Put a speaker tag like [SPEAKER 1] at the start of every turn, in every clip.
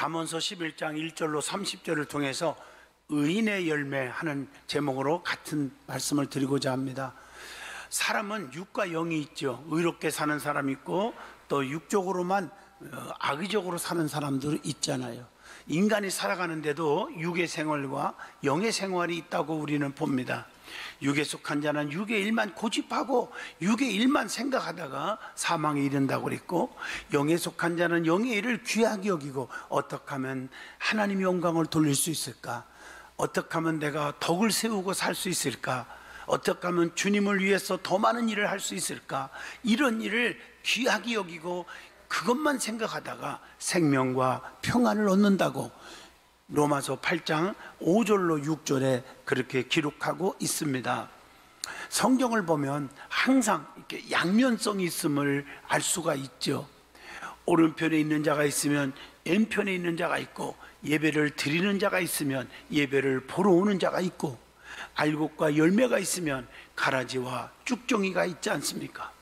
[SPEAKER 1] 잠언서 11장 1절로 30절을 통해서 의인의 열매 하는 제목으로 같은 말씀을 드리고자 합니다. 사람은 육과 영이 있죠. 의롭게 사는 사람이 있고 또 육적으로만 악의적으로 사는 사람들이 있잖아요. 인간이 살아가는데도 육의 생활과 영의 생활이 있다고 우리는 봅니다. 육에 속한 자는 육의 일만 고집하고 육의 일만 생각하다가 사망에 이른다고 그랬고, 영에 속한 자는 영의 일을 귀하게 여기고 어떻게 하면 하나님의 영광을 돌릴 수 있을까? 어떻게 하면 내가 덕을 세우고 살 수 있을까? 어떻게 하면 주님을 위해서 더 많은 일을 할 수 있을까? 이런 일을 귀하게 여기고 그것만 생각하다가 생명과 평안을 얻는다고 로마서 8장 5절로 6절에 그렇게 기록하고 있습니다. 성경을 보면 항상 이렇게 양면성이 있음을 알 수가 있죠. 오른편에 있는 자가 있으면 왼편에 있는 자가 있고, 예배를 드리는 자가 있으면 예배를 보러 오는 자가 있고, 알곡과 열매가 있으면 가라지와 쭉정이가 있지 않습니까?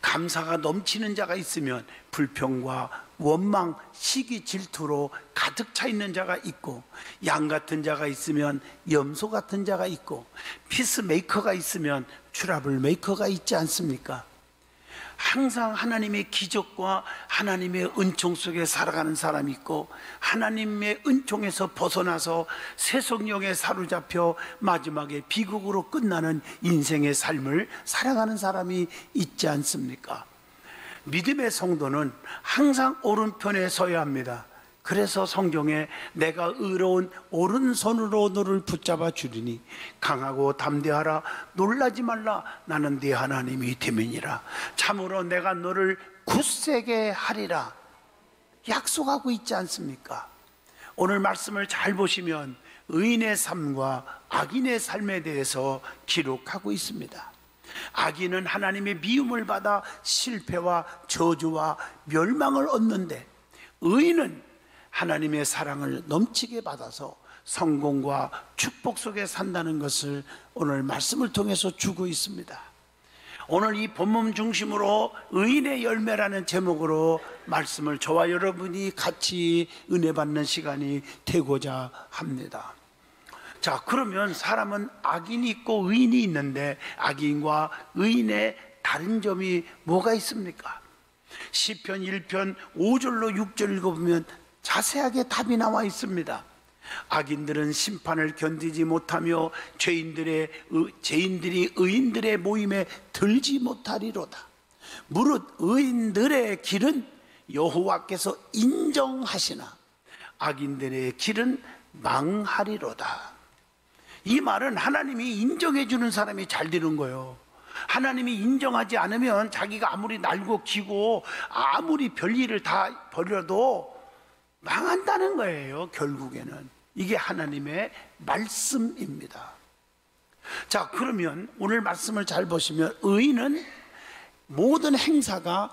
[SPEAKER 1] 감사가 넘치는 자가 있으면 불평과 원망, 시기, 질투로 가득 차 있는 자가 있고, 양 같은 자가 있으면 염소 같은 자가 있고, 피스메이커가 있으면 트러블 메이커가 있지 않습니까? 항상 하나님의 기적과 하나님의 은총 속에 살아가는 사람이 있고, 하나님의 은총에서 벗어나서 세속령에 사로잡혀 마지막에 비극으로 끝나는 인생의 삶을 살아가는 사람이 있지 않습니까? 믿음의 성도는 항상 오른편에 서야 합니다. 그래서 성경에 내가 의로운 오른손으로 너를 붙잡아 주리니 강하고 담대하라, 놀라지 말라, 나는 네 하나님이 됨이니라. 참으로 내가 너를 굳세게 하리라 약속하고 있지 않습니까? 오늘 말씀을 잘 보시면 의인의 삶과 악인의 삶에 대해서 기록하고 있습니다. 악인은 하나님의 미움을 받아 실패와 저주와 멸망을 얻는데, 의인은 하나님의 사랑을 넘치게 받아서 성공과 축복 속에 산다는 것을 오늘 말씀을 통해서 주고 있습니다. 오늘 이 본문 중심으로 의인의 열매라는 제목으로 말씀을 저와 여러분이 같이 은혜 받는 시간이 되고자 합니다. 자, 그러면 사람은 악인이 있고 의인이 있는데 악인과 의인의 다른 점이 뭐가 있습니까? 시편 1편 5절로 6절 읽어보면 자세하게 답이 나와 있습니다. 악인들은 심판을 견디지 못하며 죄인들이 의인들의 모임에 들지 못하리로다. 무릇 의인들의 길은 여호와께서 인정하시나 악인들의 길은 망하리로다. 이 말은 하나님이 인정해 주는 사람이 잘 되는 거예요. 하나님이 인정하지 않으면 자기가 아무리 날고 기고 아무리 별일을 다 벌여도 망한다는 거예요. 결국에는 이게 하나님의 말씀입니다. 자, 그러면 오늘 말씀을 잘 보시면 의인은 모든 행사가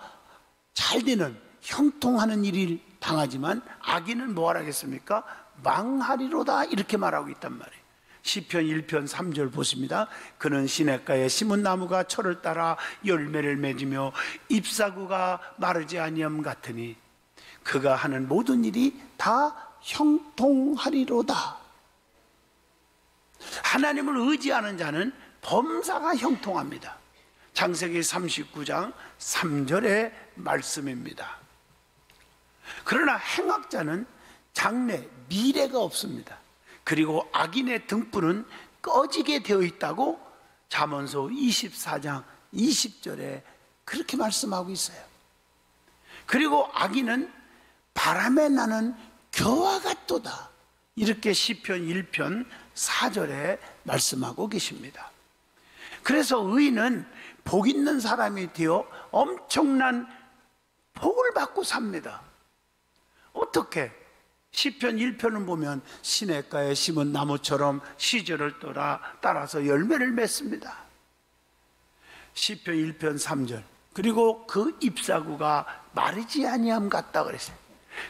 [SPEAKER 1] 잘 되는 형통하는 일을 당하지만 악인은 뭐 하라겠습니까? 망하리로다 이렇게 말하고 있단 말이에요. 시편 1편 3절 보십니다. 그는 시냇가에 심은 나무가 철을 따라 열매를 맺으며 잎사구가 마르지 아니함 같으니 그가 하는 모든 일이 다 형통하리로다. 하나님을 의지하는 자는 범사가 형통합니다. 창세기 39장 3절의 말씀입니다. 그러나 행악자는 장래, 미래가 없습니다. 그리고 악인의 등불은 꺼지게 되어 있다고 잠언서 24장 20절에 그렇게 말씀하고 있어요. 그리고 악인은 바람에 나는 겨와 같도다 이렇게 시편 1편 4절에 말씀하고 계십니다. 그래서 의인은 복 있는 사람이 되어 엄청난 복을 받고 삽니다. 어떻게? 시편 1편은 보면 시냇가에 심은 나무처럼 시절을 따라서 열매를 맺습니다. 시편 1편 3절, 그리고 그 잎사구가 마르지 아니함 같다 그랬어요.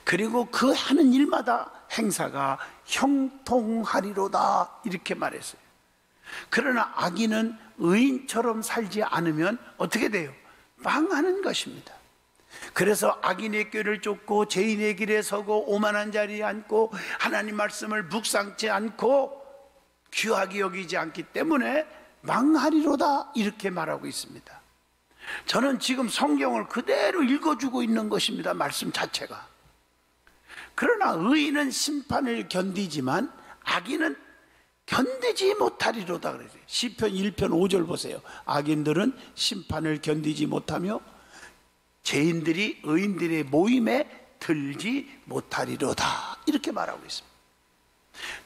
[SPEAKER 1] 그리고 그 하는 일마다 행사가 형통하리로다 이렇게 말했어요. 그러나 악인은 의인처럼 살지 않으면 어떻게 돼요? 망하는 것입니다. 그래서 악인의 꾀를 쫓고 죄인의 길에 서고 오만한 자리에 앉고 하나님 말씀을 묵상치 않고 귀하게 여기지 않기 때문에 망하리로다, 이렇게 말하고 있습니다. 저는 지금 성경을 그대로 읽어주고 있는 것입니다. 말씀 자체가. 그러나 의인은 심판을 견디지만 악인은 견디지 못하리로다 그래요. 시편 1편 5절 보세요. 악인들은 심판을 견디지 못하며 죄인들이 의인들의 모임에 들지 못하리로다, 이렇게 말하고 있습니다.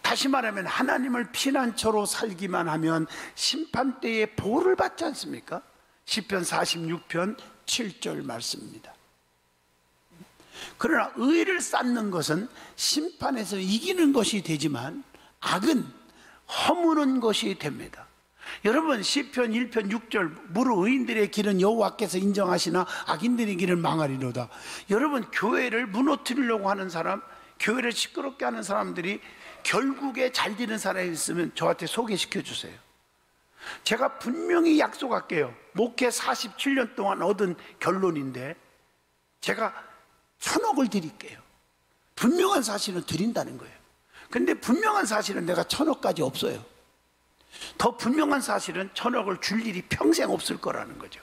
[SPEAKER 1] 다시 말하면 하나님을 피난처로 살기만 하면 심판 때에 보호를 받지 않습니까? 시편 46편 7절 말씀입니다. 그러나 의를 쌓는 것은 심판에서 이기는 것이 되지만 악은 허무는 것이 됩니다. 여러분, 시편 1편 6절 무릇 의인들의 길은 여호와께서 인정하시나 악인들의 길은 망하리로다. 여러분, 교회를 무너뜨리려고 하는 사람, 교회를 시끄럽게 하는 사람들이 결국에 잘 되는 사람이 있으면 저한테 소개시켜 주세요. 제가 분명히 약속할게요. 목회 47년 동안 얻은 결론인데 제가 1,000억을 드릴게요. 분명한 사실은 드린다는 거예요. 근데 분명한 사실은 내가 1,000억까지 없어요. 더 분명한 사실은 1,000억을 줄 일이 평생 없을 거라는 거죠.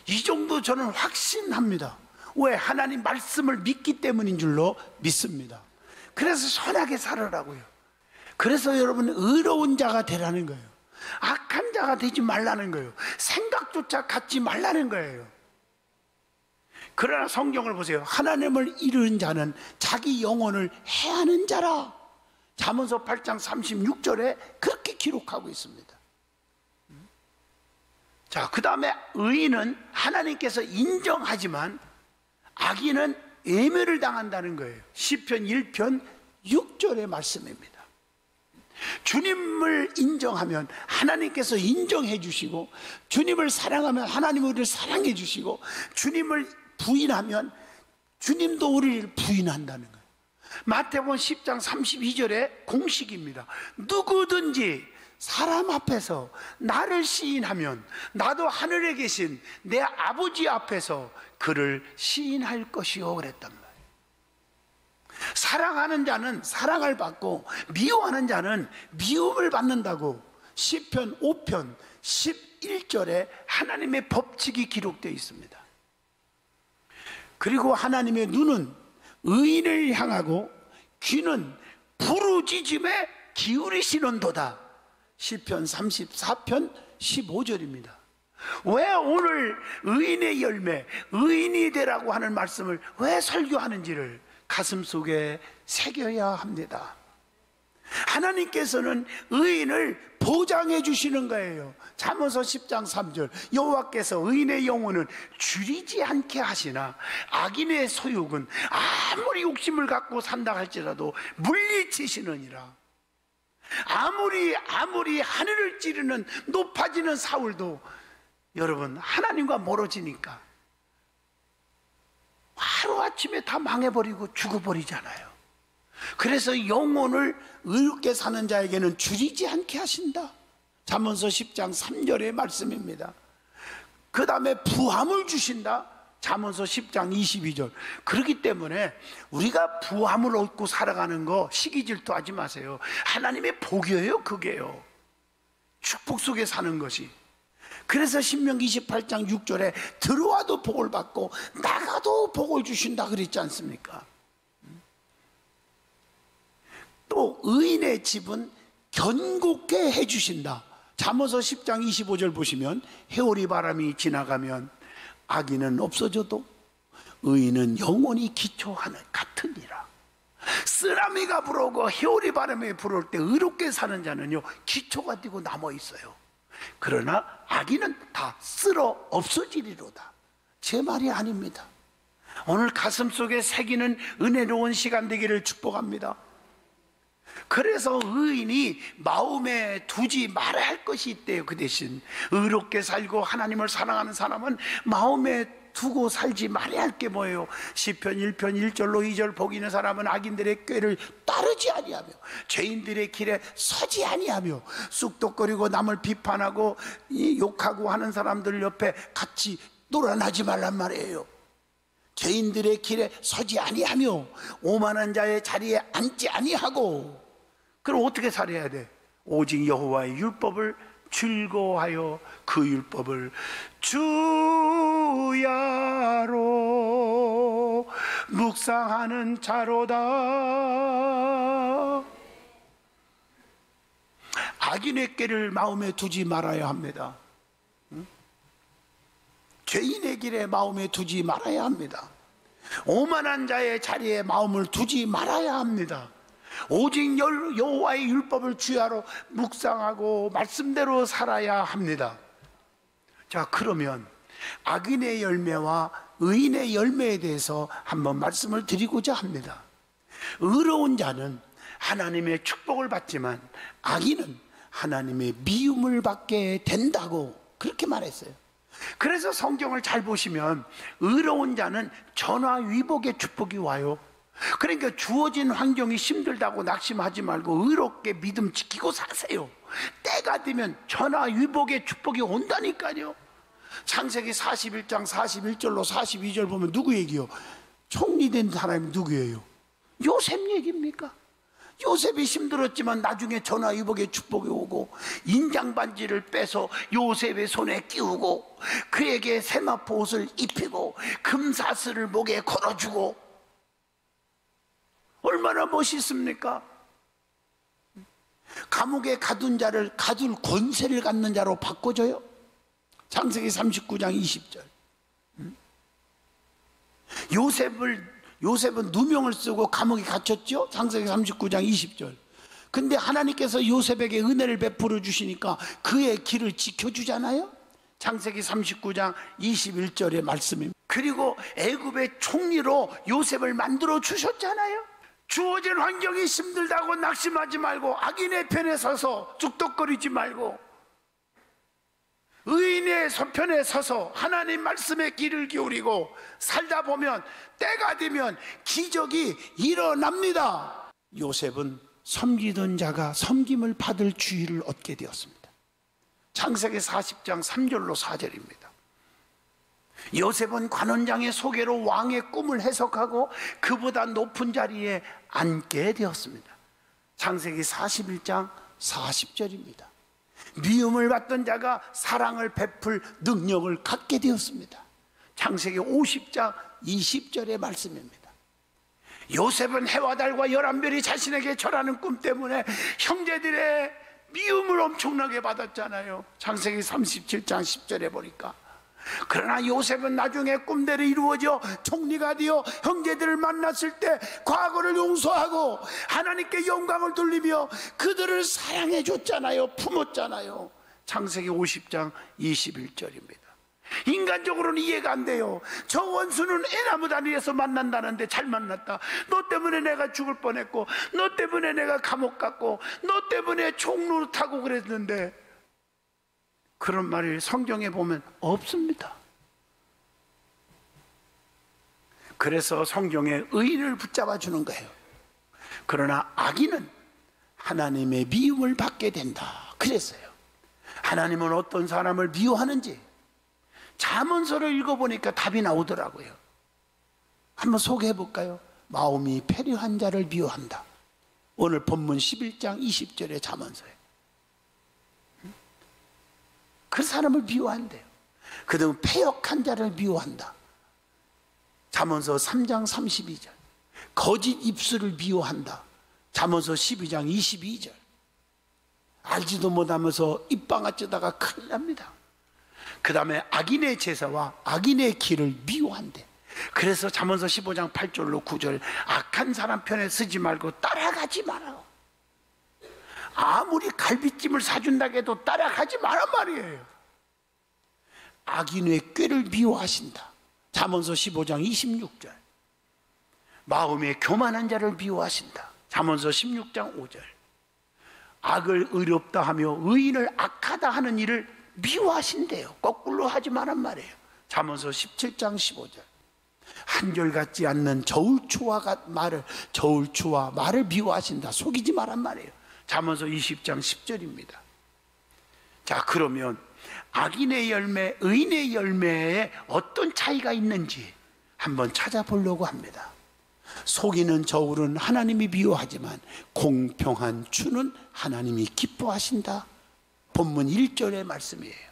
[SPEAKER 1] 이 정도 저는 확신합니다. 왜? 하나님 말씀을 믿기 때문인 줄로 믿습니다. 그래서 선하게 살아라고요. 그래서 여러분, 의로운 자가 되라는 거예요. 악한 자가 되지 말라는 거예요. 생각조차 갖지 말라는 거예요. 그러나 성경을 보세요. 하나님을 잃은 자는 자기 영혼을 해하는 자라. 잠언서 8장 36절에 그렇게 기록하고 있습니다. 자, 그 다음에 의인은 하나님께서 인정하지만 악인은 예멸을 당한다는 거예요. 시편 1편 6절의 말씀입니다. 주님을 인정하면 하나님께서 인정해 주시고, 주님을 사랑하면 하나님 우리를 사랑해 주시고, 주님을 부인하면 주님도 우리를 부인한다는 거예요. 마태복음 10장 32절의 공식입니다. 누구든지 사람 앞에서 나를 시인하면 나도 하늘에 계신 내 아버지 앞에서 그를 시인할 것이요, 그랬단 말이에요. 사랑하는 자는 사랑을 받고 미워하는 자는 미움을 받는다고 시편 5편 11절에 하나님의 법칙이 기록되어 있습니다. 그리고 하나님의 눈은 의인을 향하고 귀는 부르짖음에 기울이시는도다. 시편 34편 15절입니다. 왜 오늘 의인의 열매, 의인이 되라고 하는 말씀을 왜 설교하는지를 가슴속에 새겨야 합니다. 하나님께서는 의인을 보장해 주시는 거예요. 잠언서 10장 3절 여호와께서 의인의 영혼은 줄이지 않게 하시나 악인의 소욕은 아무리 욕심을 갖고 산다 할지라도 물리치시느니라. 아무리 하늘을 찌르는 높아지는 사울도 여러분 하나님과 멀어지니까 하루아침에 다 망해버리고 죽어버리잖아요. 그래서 영혼을 의롭게 사는 자에게는 줄이지 않게 하신다. 잠언서 10장 3절의 말씀입니다. 그 다음에 부함을 주신다. 잠언서 10장 22절. 그렇기 때문에 우리가 부함을 얻고 살아가는 거 시기 질투하지 마세요. 하나님의 복이에요. 그게요. 축복 속에 사는 것이. 그래서 신명기 28장 6절에 들어와도 복을 받고 나가도 복을 주신다 그랬지 않습니까? 또 의인의 집은 견고케 해주신다. 잠언서 10장 25절 보시면 해오리 바람이 지나가면 악인은 없어져도 의인은 영원히 기초하는 같으니라. 쓰나미가 불어오고 해오리 바람이 불어올 때 의롭게 사는 자는요 기초가 되고 남아 있어요. 그러나 악인은 다 쓸어 없어지리로다. 제 말이 아닙니다. 오늘 가슴속에 새기는 은혜로운 시간 되기를 축복합니다. 그래서 의인이 마음에 두지 말아야 할 것이 있대요. 그 대신 의롭게 살고 하나님을 사랑하는 사람은 마음에 두고 살지 말아야 할 게 뭐예요? 시편 1편 1절로 2절 복 있는 사람은 악인들의 꾀를 따르지 아니하며 죄인들의 길에 서지 아니하며 쑥덕거리고 남을 비판하고 욕하고 하는 사람들 옆에 같이 놀아나지 말란 말이에요. 죄인들의 길에 서지 아니하며 오만한 자의 자리에 앉지 아니하고. 그럼 어떻게 살아야 돼? 오직 여호와의 율법을 즐거워하여 그 율법을 주야로 묵상하는 자로다. 악인의 꾀를 마음에 두지 말아야 합니다. 죄인의 길에 마음에 두지 말아야 합니다. 오만한 자의 자리에 마음을 두지 말아야 합니다. 오직 여호와의 율법을 주야로 묵상하고 말씀대로 살아야 합니다. 자, 그러면 악인의 열매와 의인의 열매에 대해서 한번 말씀을 드리고자 합니다. 의로운 자는 하나님의 축복을 받지만 악인은 하나님의 미움을 받게 된다고 그렇게 말했어요. 그래서 성경을 잘 보시면 의로운 자는 전화위복의 축복이 와요. 그러니까 주어진 환경이 힘들다고 낙심하지 말고 의롭게 믿음 지키고 사세요. 때가 되면 전화위복의 축복이 온다니까요. 창세기 41장 41절로 42절 보면 누구 얘기요? 총리된 사람이 누구예요? 요셉 얘기입니까? 요셉이 힘들었지만 나중에 전화위복의 축복이 오고 인장반지를 빼서 요셉의 손에 끼우고 그에게 세마포 옷을 입히고 금사슬을 목에 걸어주고, 얼마나 멋있습니까? 감옥에 가둔 자를 가둘 권세를 갖는 자로 바꿔줘요. 창세기 39장 20절. 요셉은 누명을 쓰고 감옥에 갇혔죠. 창세기 39장 20절. 근데 하나님께서 요셉에게 은혜를 베풀어 주시니까 그의 길을 지켜주잖아요. 창세기 39장 21절의 말씀입니다. 그리고 애굽의 총리로 요셉을 만들어 주셨잖아요. 주어진 환경이 힘들다고 낙심하지 말고 악인의 편에 서서 쑥덕거리지 말고 의인의 편에 서서 하나님 말씀에 귀를 기울이고 살다 보면 때가 되면 기적이 일어납니다. 요셉은 섬기던 자가 섬김을 받을 주의를 얻게 되었습니다. 창세기 40장 3절로 4절입니다. 요셉은 관원장의 소개로 왕의 꿈을 해석하고 그보다 높은 자리에 앉게 되었습니다. 창세기 41장 40절입니다. 미움을 받던 자가 사랑을 베풀 능력을 갖게 되었습니다. 창세기 50장 20절의 말씀입니다. 요셉은 해와 달과 11별이 자신에게 절하는 꿈 때문에 형제들의 미움을 엄청나게 받았잖아요. 창세기 37장 10절에 보니까. 그러나 요셉은 나중에 꿈대로 이루어져 총리가 되어 형제들을 만났을 때 과거를 용서하고 하나님께 영광을 돌리며 그들을 사랑해 줬잖아요. 품었잖아요. 창세기 50장 21절입니다. 인간적으로는 이해가 안 돼요. 저 원수는 애나무 다리에서 만난다는데 잘 만났다. 너 때문에 내가 죽을 뻔했고, 너 때문에 내가 감옥 갔고, 너 때문에 총로 타고 그랬는데, 그런 말이 성경에 보면 없습니다. 그래서 성경에 의인을 붙잡아 주는 거예요. 그러나 악인은 하나님의 미움을 받게 된다 그랬어요. 하나님은 어떤 사람을 미워하는지 잠언서를 읽어보니까 답이 나오더라고요. 한번 소개해 볼까요? 마음이 패류한 자를 미워한다. 오늘 본문 11장 20절의 잠언서에 그 사람을 미워한대요. 그다음 패역한 자를 미워한다. 잠언서 3장 32절. 거짓 입술을 미워한다. 잠언서 12장 22절. 알지도 못하면서 입방아찌다가 큰일 납니다. 그 다음에 악인의 제사와 악인의 길을 미워한대. 그래서 잠언서 15장 8절로 9절. 악한 사람 편에 서지 말고 따라가지 마라. 아무리 갈비찜을 사준다고 해도 따라가지 마란 말이에요. 악인의 꾀를 미워하신다. 잠언서 15장 26절. 마음에 교만한 자를 미워하신다. 잠언서 16장 5절. 악을 의롭다 하며 의인을 악하다 하는 일을 미워하신대요. 거꾸로 하지 마란 말이에요. 잠언서 17장 15절. 한결같지 않는 저울추와 말을 미워하신다. 속이지 마란 말이에요. 잠언서 20장 10절입니다. 자, 그러면 악인의 열매, 의인의 열매에 어떤 차이가 있는지 한번 찾아보려고 합니다. 속이는 저울은 하나님이 미워하지만 공평한 주는 하나님이 기뻐하신다. 본문 1절의 말씀이에요.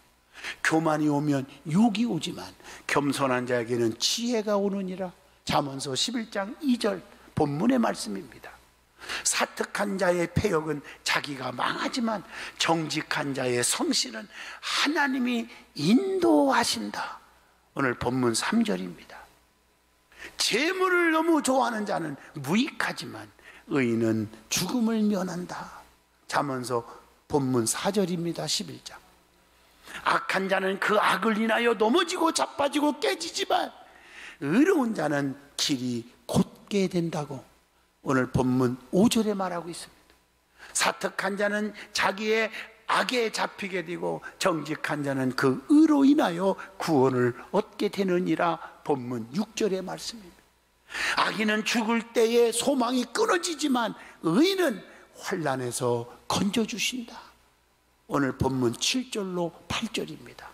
[SPEAKER 1] 교만이 오면 욕이 오지만 겸손한 자에게는 지혜가 오느니라. 잠언서 11장 2절 본문의 말씀입니다. 사특한 자의 패역은 자기가 망하지만 정직한 자의 성실은 하나님이 인도하신다. 오늘 본문 3절입니다. 재물을 너무 좋아하는 자는 무익하지만 의인은 죽음을 면한다. 잠언서 본문 4절입니다. 11장. 악한 자는 그 악을 인하여 넘어지고 자빠지고 깨지지만 의로운 자는 길이 곧게 된다고 오늘 본문 5절에 말하고 있습니다. 사특한 자는 자기의 악에 잡히게 되고 정직한 자는 그 의로 인하여 구원을 얻게 되느니라. 본문 6절의 말씀입니다. 악인은 죽을 때에 소망이 끊어지지만 의인은 환난에서 건져주신다. 오늘 본문 7절로 8절입니다.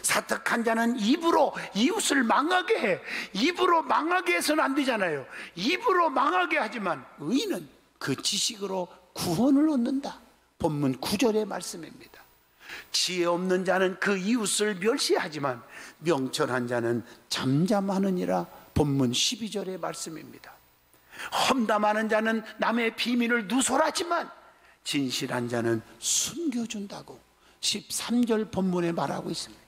[SPEAKER 1] 사특한 자는 입으로 이웃을 망하게 해. 입으로 망하게 해서는 안 되잖아요. 입으로 망하게 하지만 의인은 그 지식으로 구원을 얻는다. 본문 9절의 말씀입니다. 지혜 없는 자는 그 이웃을 멸시하지만 명철한 자는 잠잠하느니라. 본문 12절의 말씀입니다. 험담하는 자는 남의 비밀을 누설하지만 진실한 자는 숨겨준다고 13절 본문에 말하고 있습니다.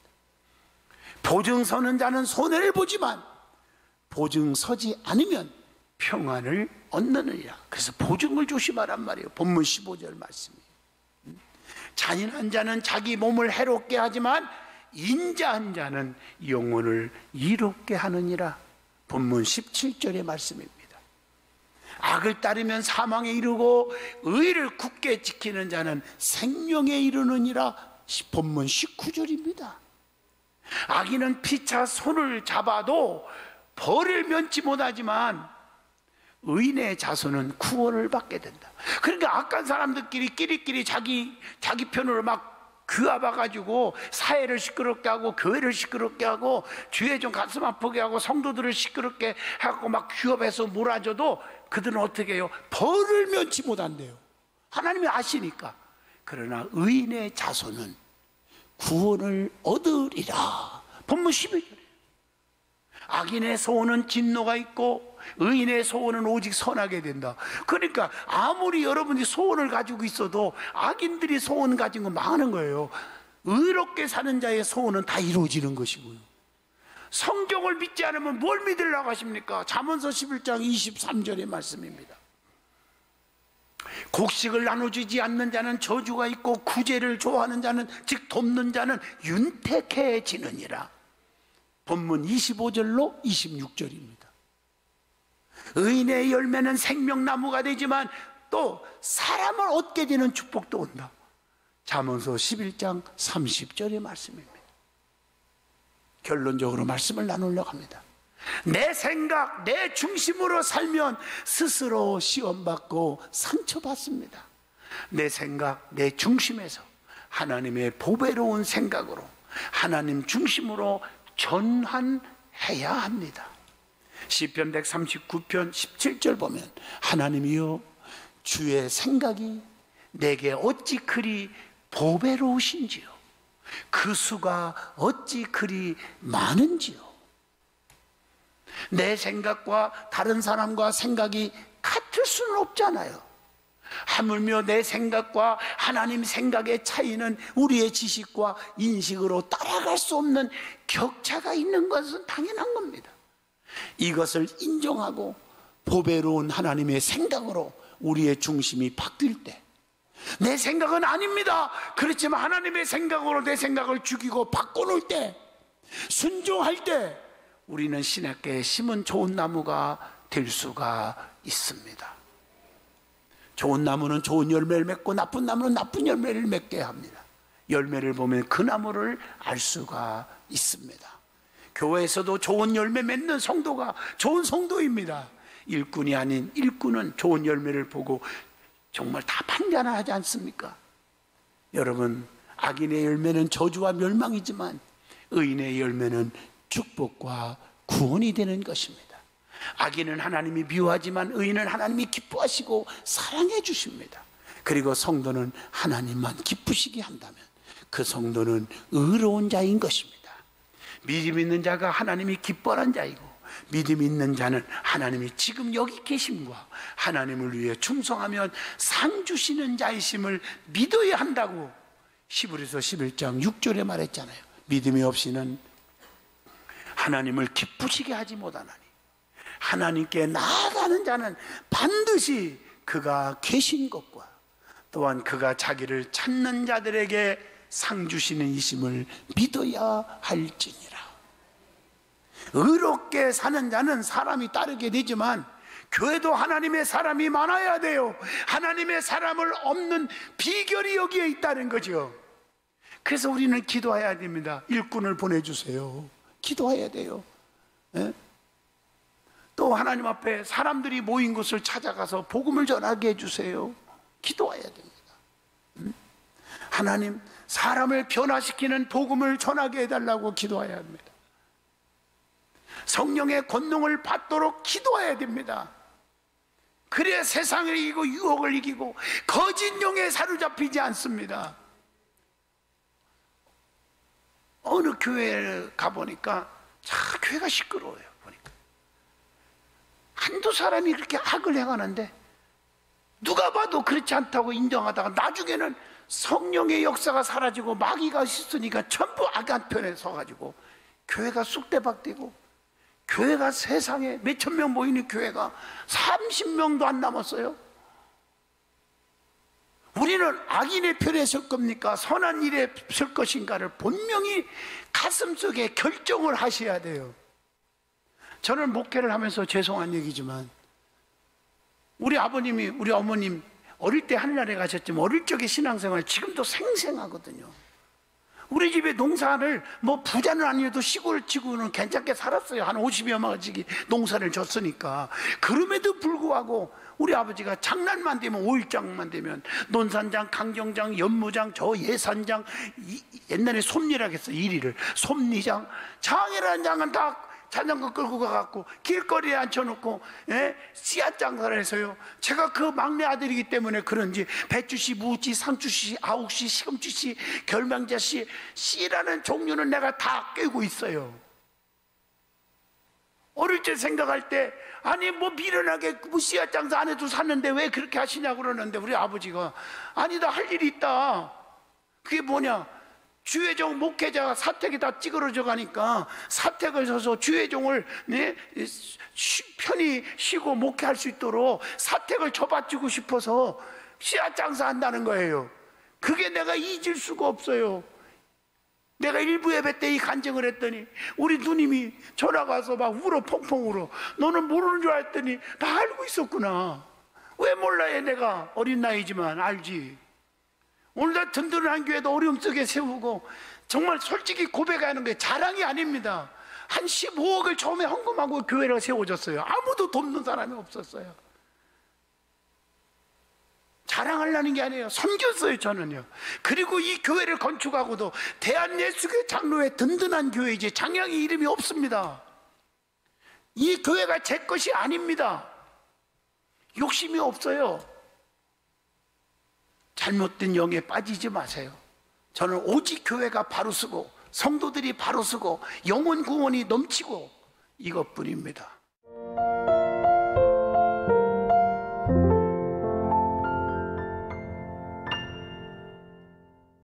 [SPEAKER 1] 보증 서는 자는 손해를 보지만 보증 서지 않으면 평안을 얻느니라. 그래서 보증을 조심하란 말이에요. 본문 15절 말씀이에요. 잔인한 자는 자기 몸을 해롭게 하지만 인자한 자는 영혼을 이롭게 하느니라. 본문 17절의 말씀입니다. 악을 따르면 사망에 이르고 의를 굳게 지키는 자는 생명에 이르느니라. 본문 19절입니다. 악인은 피차 손을 잡아도 벌을 면치 못하지만 의인의 자손은 구원을 받게 된다. 그러니까 악한 사람들끼리 끼리끼리 자기 편으로 막 규합해가지고 사회를 시끄럽게 하고 교회를 시끄럽게 하고 주에 좀 가슴 아프게 하고 성도들을 시끄럽게 하고 막 규합해서 몰아줘도 그들은 어떻게 해요? 벌을 면치 못한대요. 하나님이 아시니까. 그러나 의인의 자손은 구원을 얻으리라. 본문 12절에 악인의 소원은 진노가 있고 의인의 소원은 오직 선하게 된다. 그러니까 아무리 여러분이 소원을 가지고 있어도 악인들이 소원 가지고 망하는 거예요. 의롭게 사는 자의 소원은 다 이루어지는 것이고요. 성경을 믿지 않으면 뭘 믿으려고 하십니까? 잠언서 11장 23절의 말씀입니다. 곡식을 나눠주지 않는 자는 저주가 있고 구제를 좋아하는 자는 즉 돕는 자는 윤택해지느니라. 본문 25절로 26절입니다. 의인의 열매는 생명나무가 되지만 또 사람을 얻게 되는 축복도 온다. 잠언서 11장 30절의 말씀입니다. 결론적으로 말씀을 나누려고 합니다. 내 생각, 내 중심으로 살면 스스로 시험받고 상처받습니다. 내 생각, 내 중심에서 하나님의 보배로운 생각으로 하나님 중심으로 전환해야 합니다. 시편 139편 17절 보면 하나님이여 주의 생각이 내게 어찌 그리 보배로우신지요 그 수가 어찌 그리 많은지요. 내 생각과 다른 사람과 생각이 같을 수는 없잖아요. 하물며 내 생각과 하나님 생각의 차이는 우리의 지식과 인식으로 따라갈 수 없는 격차가 있는 것은 당연한 겁니다. 이것을 인정하고 보배로운 하나님의 생각으로 우리의 중심이 바뀔 때 내 생각은 아닙니다. 그렇지만 하나님의 생각으로 내 생각을 죽이고 바꿔놓을 때 순종할 때 우리는 신학계에 심은 좋은 나무가 될 수가 있습니다. 좋은 나무는 좋은 열매를 맺고 나쁜 나무는 나쁜 열매를 맺게 합니다. 열매를 보면 그 나무를 알 수가 있습니다. 교회에서도 좋은 열매 맺는 성도가 좋은 성도입니다. 일꾼이 아닌 일꾼은 좋은 열매를 보고 정말 다 판단하지 않습니까? 여러분, 악인의 열매는 저주와 멸망이지만 의인의 열매는 축복과 구원이 되는 것입니다. 악인은 하나님이 미워하지만 의인은 하나님이 기뻐하시고 사랑해 주십니다. 그리고 성도는 하나님만 기쁘시게 한다면 그 성도는 의로운 자인 것입니다. 믿음 있는 자가 하나님이 기뻐하는 자이고, 믿음 있는 자는 하나님이 지금 여기 계심과 하나님을 위해 충성하면 상 주시는 자이심을 믿어야 한다고 히브리서 11장 6절에 말했잖아요. 믿음이 없이는 하나님을 기쁘시게 하지 못하나니 하나님께 나아가는 자는 반드시 그가 계신 것과 또한 그가 자기를 찾는 자들에게 상 주시는 이심을 믿어야 할지니라. 의롭게 사는 자는 사람이 따르게 되지만 교회도 하나님의 사람이 많아야 돼요. 하나님의 사람을 없는 비결이 여기에 있다는 거죠. 그래서 우리는 기도해야 됩니다. 일꾼을 보내주세요. 기도해야 돼요. 예? 또 하나님 앞에 사람들이 모인 곳을 찾아가서 복음을 전하게 해주세요. 기도해야 됩니다. 하나님, 사람을 변화시키는 복음을 전하게 해달라고 기도해야 합니다. 성령의 권능을 받도록 기도해야 됩니다. 그래야 세상을 이기고 유혹을 이기고 거짓 용에 사로잡히지 않습니다. 어느 교회를 가보니까 교회가 시끄러워요. 보니까 한두 사람이 그렇게 악을 행하는데 누가 봐도 그렇지 않다고 인정하다가 나중에는 성령의 역사가 사라지고 마귀가 있으니까 전부 악한 편에 서가지고 교회가 쑥대밭되고, 교회가 세상에 몇천 명 모이는 교회가 30명도 안 남았어요. 우리는 악인의 편에 설 겁니까? 선한 일에 설 것인가를 분명히 가슴속에 결정을 하셔야 돼요. 저는 목회를 하면서 죄송한 얘기지만 우리 아버님이, 우리 어머님 어릴 때 하늘나라에 가셨지만 어릴 적의 신앙생활 지금도 생생하거든요. 우리 집에 농사를 뭐 부자는 아니어도 시골 치고는 괜찮게 살았어요. 한 50여 마지기 농사를 졌으니까. 그럼에도 불구하고 우리 아버지가 장난만 되면, 5일장만 되면 논산장, 강경장, 연무장, 저 예산장, 옛날에 솜리라고 했어요. 1위를 솜리장, 장이라는 장은 다 자전거 끌고 가갖고 길거리에 앉혀놓고 씨앗 장사를 해서요. 제가 그 막내 아들이기 때문에 그런지 배추씨, 무씨, 상추씨, 아욱씨, 시금치씨, 결명자씨, 씨라는 종류는 내가 다 꿰고 있어요. 어릴 때 생각할 때 아니 뭐 미련하게 뭐 씨앗 장사 안 해도 샀는데 왜 그렇게 하시냐고 그러는데 우리 아버지가 아니 나 할 일이 있다. 그게 뭐냐, 주회종 목회자가 사택이 다 찌그러져 가니까 사택을 서서 주회종을 편히 쉬고 목회할 수 있도록 사택을 줘봐주고 싶어서 씨앗 장사한다는 거예요. 그게 내가 잊을 수가 없어요. 내가 일부 예배 때 이 간증을 했더니 우리 누님이 전화가 와서 막 울어, 펑펑 울어. 너는 모르는 줄 알았더니 다 알고 있었구나. 왜 몰라요? 내가 어린 나이지만 알지. 오늘날 든든한 교회도 어려움 속에 세우고, 정말 솔직히 고백하는 게 자랑이 아닙니다. 한 15억을 처음에 헌금하고 교회를 세워줬어요. 아무도 돕는 사람이 없었어요. 자랑하려는 게 아니에요. 섬겼어요, 저는요. 그리고 이 교회를 건축하고도 대한예수교회 장로회 든든한 교회이지 장량이 이름이 없습니다. 이 교회가 제 것이 아닙니다. 욕심이 없어요. 잘못된 영에 빠지지 마세요. 저는 오직 교회가 바로 서고 성도들이 바로 서고 영혼 구원이 넘치고 이것뿐입니다.